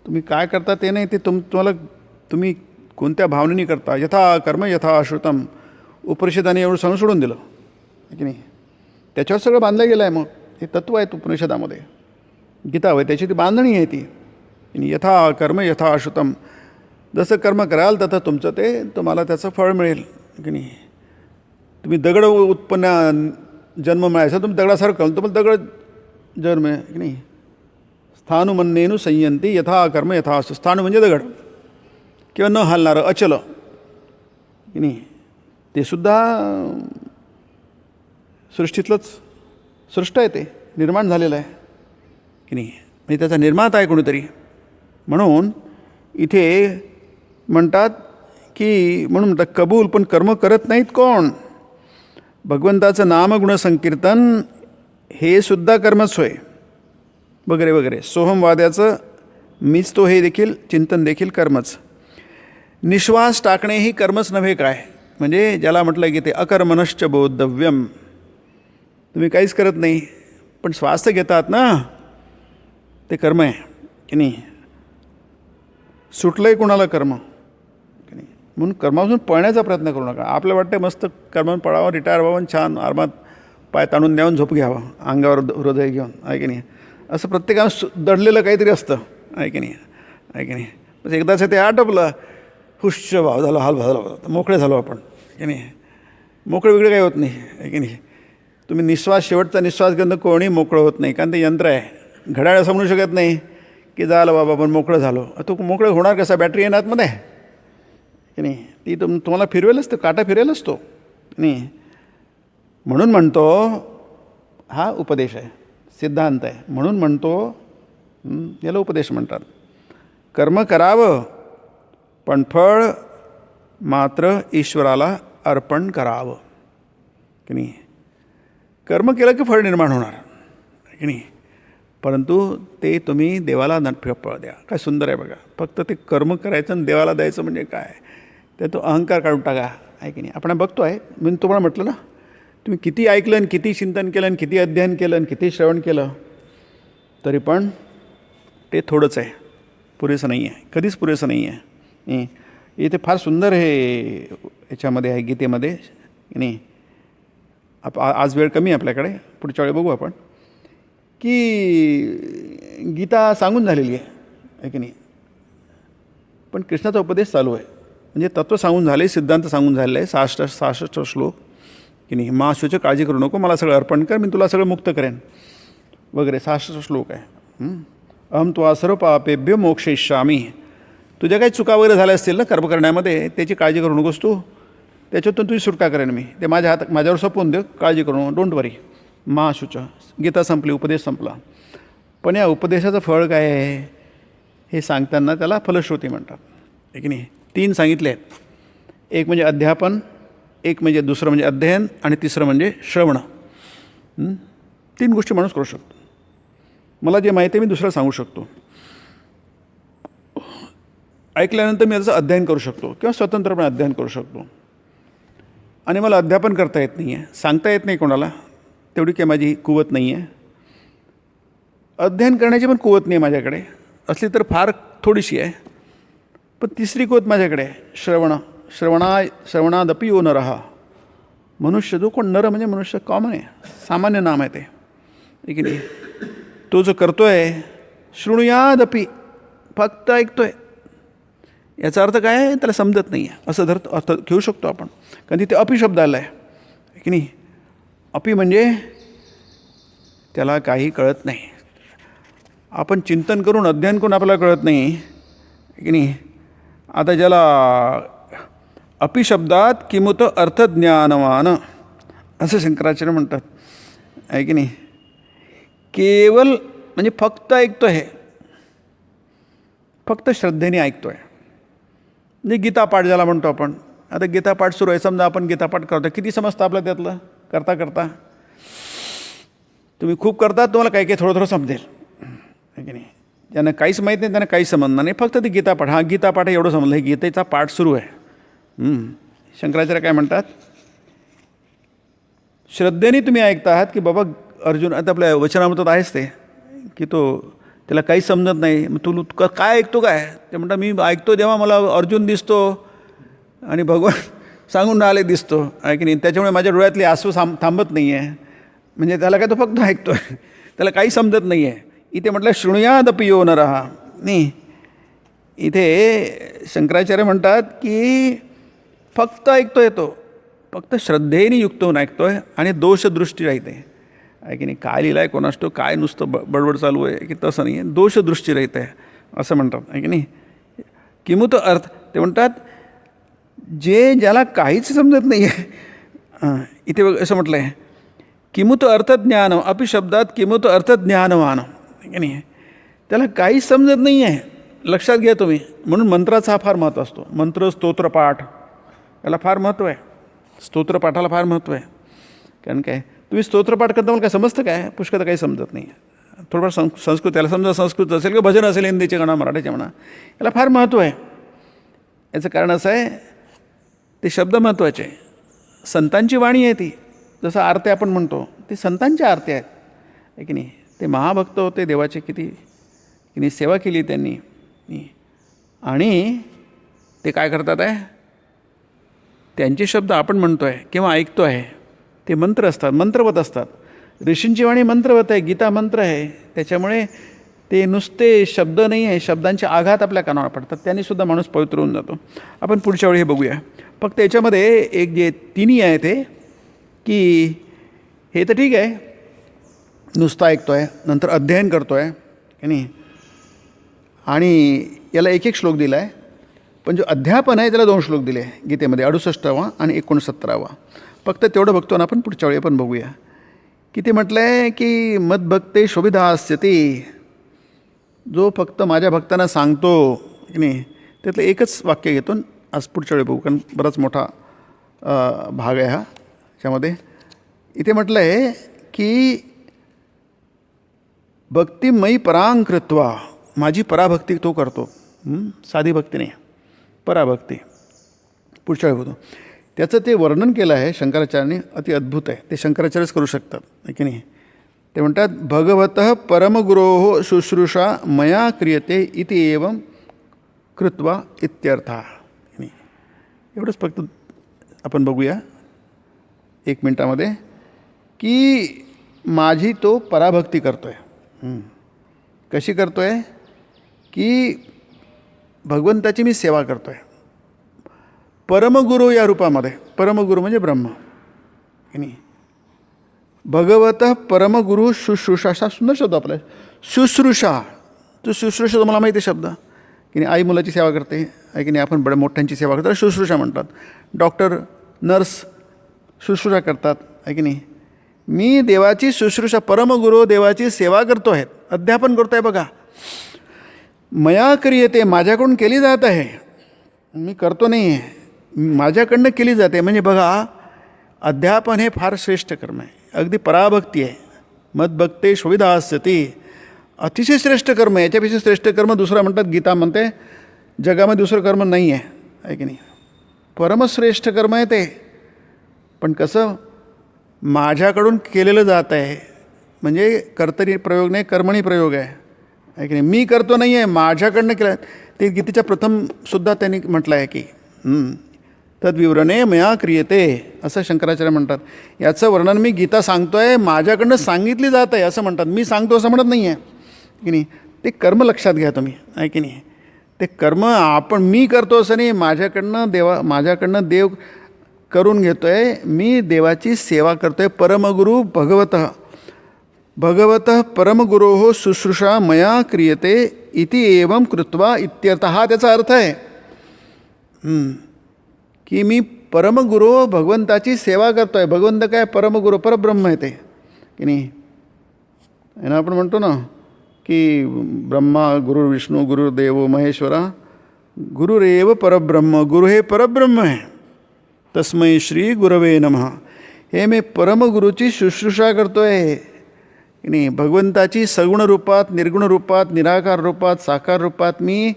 तुम्ही काय करता ते नाही, ते तुम्ही कोणत्या भावनेने करता. यथा कर्म यथा श्रुतम, उपनिषदाने एवढं सांगून सोडून दिलं की नाही. त्याच्यावर सगळं बांधलं गेलं आहे. मग हे तत्त्व आहेत उपनिषदामध्ये, गीता होय त्याची ती बांधणी आहे ती. यथा कर्म यथा श्रुतम, जसं कर्म कराल तसं तुम्हाला त्याचं फळ मिळेल की नाही. तुम्ही दगड उत्पन्न जन्म मिळायचा, तुम्ही दगडासारखं तुम्हाला दगड जन्म मिळेल की नाही. स्थाणुमन्येनु संयंती यथा कर्म यथा असतो. स्थाणू म्हणजे दगड किंवा न हालणारं अचल की नाही. ते सुद्धा सृष्ट आहे, ते निर्माण झालेलं आहे की नाही. म्हणजे त्याचा निर्माता आहे कोणीतरी. म्हणून इथे म्हणतात की म्हणतात कबूल, पण कर्म करत नाहीत कोण. भगवंताचं नामगुण संकीर्तन हे सुद्धा कर्मच होय वगैरे वगैरे. सोहमवाद्याचं मीच तो हे देखील चिंतन देखील कर्मच. निश्वास टाकणे ही कर्मच नव्हे काय. म्हणजे ज्याला म्हटलं की ते अकर्मणश्च बोद्धव्यम, तुम्ही काहीच करत नाही पण श्वास घेतात ना, ते कर्म आहे की नाही. सुटलं आहे कुणाला कर्म की नाही. म्हणून कर्मापासून पळण्याचा प्रयत्न करू नका. आपल्याला वाटतं मस्त कर्मातून पळावं, रिटायर व्हावं, छान आरामात पाय ताणून द्यावून झोप घ्यावं, अंगावर हृदय घेऊन आहे की नाही. असं प्रत्येकानं दडलेलं काहीतरी असतं आहे की नाही. बस एकदाच ते आटपलं, हुश भाव झालं, हाल झाला, मोकळे झालो आपण की नाही. मोकळे वेगळे काही होत नाही आहे की नाही. तुम्ही निश्वास, शेवटचा निश्वास घेऊन कोणी मोकळं होत नाही, कारण ते यंत्र आहे. घड्याळ असं म्हणू शकत नाही की झालं बाबा आपण मोकळं झालो. तो मोकळं होणार कसा, बॅटरी येणार आतमध्ये की नाही. ती तुम्हाला फिरवेलच, तो काटा फिरेलच तो नाही. म्हणून म्हणतो, हा उपदेश आहे, सिद्धांत आहे. म्हणून म्हणतो, याला उपदेश म्हणतात. कर्म करावं पण फळ मात्र ईश्वराला अर्पण करावं की नाही. कर्म केलं की फळ निर्माण होणार की नाही. परंतु ते तुम्ही देवाला फळ द्या. काय सुंदर आहे बघा. फक्त ते कर्म करायचं आणि देवाला द्यायचं म्हणजे काय, ते तो अहंकार काढून टाका आहे की नाही. आपण बघतो आहे. मी तुम्हाला म्हटलं ना तुम्ही किती ऐकलं आणि किती चिंतन केलं आणि किती अध्ययन केलं आणि किती श्रवण केलं तरी पण ते थोडंच आहे, पुरेसं नाही आहे, कधीच पुरेसं नाही आहे. इथे फार सुंदर हे याच्यामध्ये आहे गीतेमध्ये. नाही आज वेळ कमी आहे आपल्याकडे, पुढच्या वेळी बघू आपण, की गीता सांगून झालेली आहे की नाही, पण कृष्णाचा उपदेश चालू आहे. म्हणजे तत्त्व सांगून झाले, सिद्धांत सांगून झालेलं आहे. 66 श्लोक की नाही. मा शुच काळजी करू नको, मला सगळं अर्पण कर, मी तुला सगळं मुक्त करेन वगैरे 66 श्लोक आहे. अहम त्वा सर्व पापेभ्यो मोक्षयिष्यामी. तुझ्या काही चुका वगैरे झाल्या असतील ना कर्म करण्यामध्ये, त्याची काळजी करू नकोस तू, त्याच्यातून तुझी सुटका करेन मी. ते माझ्यावर सोपवून दे, काळजी करू नको, डोंट वरी. मा शुच. गीता संपली, उपदेश संपला. पण या उपदेशाचं फळ काय आहे हे सांगताना त्याला फलश्रुती म्हणतात, आहे की नाही. 3 सांगितले आहेत. एक म्हणजे अध्यापन, एक म्हणजे दुसरं म्हणजे अध्ययन, आणि तिसरं म्हणजे श्रवण. 3 गोष्टी माणूस करू शकतो. मला जे माहिती आहे मी दुसरं सांगू शकतो, ऐकल्यानंतर मी त्याचं अध्ययन करू शकतो किंवा स्वतंत्रपणे अध्ययन करू शकतो. आणि मला अध्यापन करता येत नाही आहे, सांगता येत नाही कोणाला, तेवढी काही माझी कुवत नाही आहे. अध्ययन करण्याची पण कुवत नाही माझ्याकडे, असली तर फार थोडीशी आहे. पण तिसरी कुवत माझ्याकडे आहे, श्रवणादपि यो नरः. मनुष्य, जो कोण नर म्हणजे मनुष्य कॉमन आहे, सामान्य नाम आहे ते की नाही. तो जो करतो आहे शृणुयादपि, फक्त ऐकतोय. याचा अर्थ काय आहे त्याला समजत नाही आहे असं अर्थ घेऊ शकतो आपण, कारण तिथे अपि शब्द आला आहे की नाही. अपि म्हणजे त्याला काही कळत नाही. आपण चिंतन करून अध्ययन करून आपल्याला कळत नाही की नाही. आता ज्याला अपि शब्दात किमुत अर्थज्ञानवान असं शंकराचार्य म्हणतात, आहे की नाही. केवल म्हणजे फक्त ऐकतो आहे, फक्त श्रद्धेने ऐकतो आहे. म्हणजे गीतापाठ ज्याला म्हणतो आपण. आता गीतापाठ सुरू आहे, समजा आपण गीतापाठ करतो, किती समजतं आपलं त्यातलं करता करता. तुम्ही खूप करतात, तुम्हाला काही काही थोडं थोडं समजेल, आहे की नाही. ज्यांना काहीच माहीत नाही त्यांना काहीच समजणार नाही, फक्त ते गीतापाठ, हा गीतापाठ एवढं समजलं, हे गीतेचा पाठ सुरू आहे. शंकराचार्य काय म्हणतात, श्रद्धेने तुम्ही ऐकता आहात की बाबा अर्जुन, आता आपल्या वचनामृतात आहेच ते की तो त्याला काहीच समजत नाही, मग तू काय ऐकतो काय. ते म्हणतात मी ऐकतो जेव्हा मला अर्जुन दिसतो आणि भगवान सांगून राहिले दिसतो, आहे की नाही. त्याच्यामुळे माझ्या डोळ्यातली आसू थांबत नाही आहे. म्हणजे त्याला काय तो फक्त ऐकतो आहे, त्याला काही समजत नाही आहे. इथे म्हटलं शृणुयादपि यो नरः. नाही, इथे शंकराचार्य म्हणतात की फक्त ऐकतो आहे तो, फक्त श्रद्धेने युक्त होऊन ऐकतो आहे आणि दोषदृष्टी राहते, आहे की नाही. काय लिहिलं आहे कोणाष्टो, काय नुसतं बडबड चालू आहे की तसं नाही आहे, दोषदृष्टी राहते आहे असं म्हणतात, आहे की नाही. किमुत अर्थ, ते म्हणतात ज्याला काहीच समजत नाही आहे. इथे असं म्हटलं आहे किमुत अर्थज्ञान, अपि शब्दात किमुत अर्थज्ञानवान, की नाही. त्याला काहीच समजत नाही आहे, लक्षात घ्या तुम्ही. म्हणून मंत्राचा हा फार महत्त्व असतो. मंत्र, स्तोत्रपाठ याला फार महत्त्व आहे. स्तोत्रपाठाला फार महत्त्व आहे. कारण काय, तुम्ही स्तोत्रपाठ करता मला काय समजतं काय, पुष्कळ काही समजत नाही. थोडंफार संस्कृत, याला समजा संस्कृत असेल किंवा भजन असेल, हिंदीचे म्हणा, मराठीचे म्हणा, याला फार महत्त्व आहे. याचं कारण असं आहे, ते शब्द महत्त्वाचे आहे. संतांची वाणी आहे ती. जसं आरत्या आपण म्हणतो, ते संतांच्या आरत्या आहेत, आहे की नाही. ते महाभक्त होते देवाचे, किती सेवा केली त्यांनी. आणि ते काय करतात आहे, त्यांचे शब्द आपण म्हणतो आहे किंवा ऐकतो आहे, ते मंत्र असतात, मंत्रवत असतात. ऋषींची वाणी मंत्रवत आहे, गीता मंत्र आहे. त्याच्यामुळे ते नुसते शब्द नाही आहे, शब्दांचे आघात आपल्या कानावर पडतात, त्यांनीसुद्धा माणूस पवित्र होऊन जातो. आपण पुढच्या वेळी हे बघूया. फक्त याच्यामध्ये एक जे तिन्ही आहे ते, की हे तर ठीक आहे, नुसतं ऐकतो आहे, नंतर अध्ययन करतो आहे की नाही. आणि याला 1-1 श्लोक दिला आहे. पण जो अध्यापन आहे त्याला 2 श्लोक दिले आहे गीतेमध्ये, 68वा आणि 69वा. फक्त तेवढं बघतो ना आपण, पुढच्या वेळी आपण बघूया. की ते म्हटलं आहे की मद्भक्ते शोभिधास्यते, जो फक्त माझ्या भक्तांना सांगतो की नाही, त्यातलं एकच वाक्य घेतो. आज पुढच्या वेळी बघू, कारण बराच मोठा भाग आहे हा त्याच्यामध्ये. इथे म्हटलं आहे की भक्तिमयी परां कृत्वा, माझी पराभक्ती तो करतो, साधी भक्ती नाही, पराभक्ती. पुढच्या वेळी बघतो. त्याचं ते वर्णन केलं आहे शंकराचार्यांनी, अति अद्भुत आहे. ते शंकराचार्यच करू शकतात, आहे की नाही. ते म्हणतात भगवतः परमगुरोः शुश्रूषा मया क्रियते इति एवं कृत्वा इत्यर्था. एवढंच फक्त आपण बघूया 1 मिनटामध्ये की माझी तो पराभक्ती करतो आहे. कशी करतो आहे की भगवंताची मी सेवा करतो आहे परमगुरू या रूपामध्ये. परमगुरू म्हणजे ब्रह्म, की नाही. भगवतः परमगुरू शुश्रूषा, असा सुंदर शब्द आपला शुश्रूषा. तो शुश्रूषा तुम्हाला माहिती आहे शब्द, की नाही. आई मुलाची सेवा करते, आहे की नाही. आपण बड्या मोठ्यांची सेवा करतो, शुश्रूषा म्हणतात. डॉक्टर नर्स शुश्रूषा करतात, आहे की नाही. मी देवाची शुश्रूषा, परमगुरू देवाची सेवा करतो आहे, अध्यापन करतो आहे. बघा, मया क्रियते, माझ्याकडून केली जात आहे, मी करतो नाही आहे, माझ्याकडनं केली जाते. म्हणजे बघा, अध्यापन हे फार श्रेष्ठ कर्म आहे, अगदी पराभक्ती आहे. मद्भक्ते शोभिदास्यती, अतिशय श्रेष्ठ कर्म आहे. याच्यापेक्षा श्रेष्ठ कर्म दुसरं म्हणतात, गीता म्हणते जगामध्ये दुसरं कर्म नाही आहे की नाही. परमश्रेष्ठ कर्म आहे ते. पण कसं, माझ्याकडून केलेलं जात आहे, म्हणजे कर्तरी प्रयोग नाही, कर्मणी प्रयोग आहे की नाही. मी करतो नाही आहे, माझ्याकडनं केलं. ते गीतेच्या प्रथमसुद्धा त्यांनी म्हटलं आहे की तद्विवरणे मया क्रियते, असं शंकराचार्य म्हणतात. याचं वर्णन मी गीता सांगतो आहे, माझ्याकडनं सांगितली जात आहे असं म्हणतात. मी सांगतो असं म्हणत नाही आहे की नाही. ते कर्म लक्षात घ्या तुम्ही, आहे की नाही. ते कर्म आपण मी करतो असं नाही, माझ्याकडनं देव करून घेतो आहे. मी देवाची सेवा करतो आहे. परमगुरू भगवतः परमगुरोः शुश्रूषा मया क्रियते इति एवं कृत्वा इत्यर्थ. हा त्याचा अर्थ आहे की मी परमगुरू भगवंताची सेवा करतो आहे. भगवंत काय, परमगुरू परब्रह्म आहे ते, की नाही. आणि आपण म्हणतो ना की ब्रह्मा गुरु विष्णू गुरुदेव महेश्वरा गुरुरेव परब्रह्म, गुरु हे परब्रह्म आहे. तस्मै श्री गुरवे नमः. हे मी परमगुरूची शुश्रूषा करतो आहे, की नाही. भगवंताची सगुण रूपात, निर्गुण रूपात, निराकार रूपात, साकार रूपात मी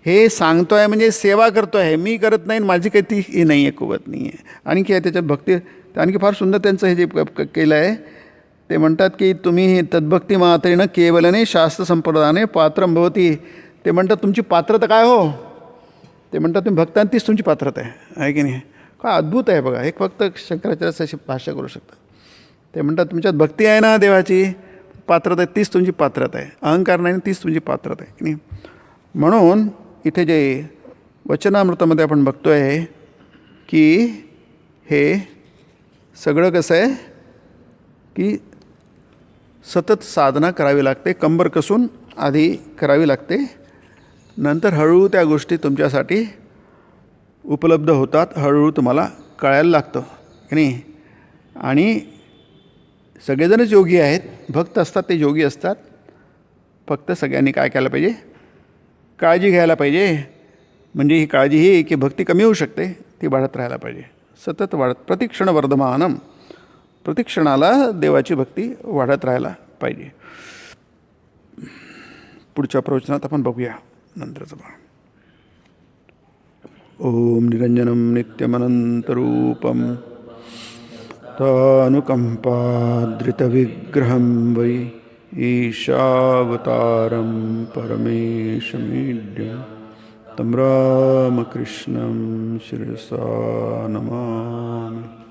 हे सांगतो आहे, म्हणजे सेवा करतो आहे. मी करत नाही, माझी काही ती हे नाही आहे, कुवत नाही आहे. आणखी आहे त्याच्यात भक्ती, आणखी फार सुंदर त्यांचं हे जे केलं आहे. ते म्हणतात की तुम्ही तद्भक्ती मात्रेनं केवलने शास्त्र संप्रदाने पात्रं भवती. ते म्हणतात तुमची पात्रता काय हो. ते म्हणतात तुम्ही भक्तांतीच तुमची पात्रता आहे की नाही. काय अद्भुत आहे बघा. एक फक्त शंकराचार्य अशी भाषा करू शकतात. ते म्हणतात तुमच्यात भक्ती आहे ना देवाची, पात्रता आहे, तीच तुमची पात्रता आहे. अहंकार नाही, तीच तुमची पात्रता आहे की नाही. म्हणून इथे जे वचनामृतामध्ये आपण बघतो आहे की हे सगळं कसं आहे की सतत साधना करावी लागते, कंबर कसून आधी करावी लागते, नंतर हळूहळू त्या गोष्टी तुमच्यासाठी उपलब्ध होतात, हळूहळू तुम्हाला कळायला लागतं की नाही. आणि सगळेजणच योगी आहेत, भक्त असतात ते योगी असतात. फक्त सगळ्यांनी काय केलं पाहिजे, काळजी घ्यायला पाहिजे. म्हणजे ही काळजी ही की भक्ती कमी होऊ शकते, ती वाढत राहायला पाहिजे, सतत वाढत. प्रतिक्षण वर्धमानम, प्रतिक्षणाला देवाची भक्ती वाढत राहायला पाहिजे. पुढच्या प्रवचनात आपण बघूया नंतरचं भाग. ओम निरंजनम नित्यमनंतरूपम तानुकंपाद्रितविग्रहं वै ईशावतारं परमेशमीड्यं तं रामकृष्णं शिरसा नमामि.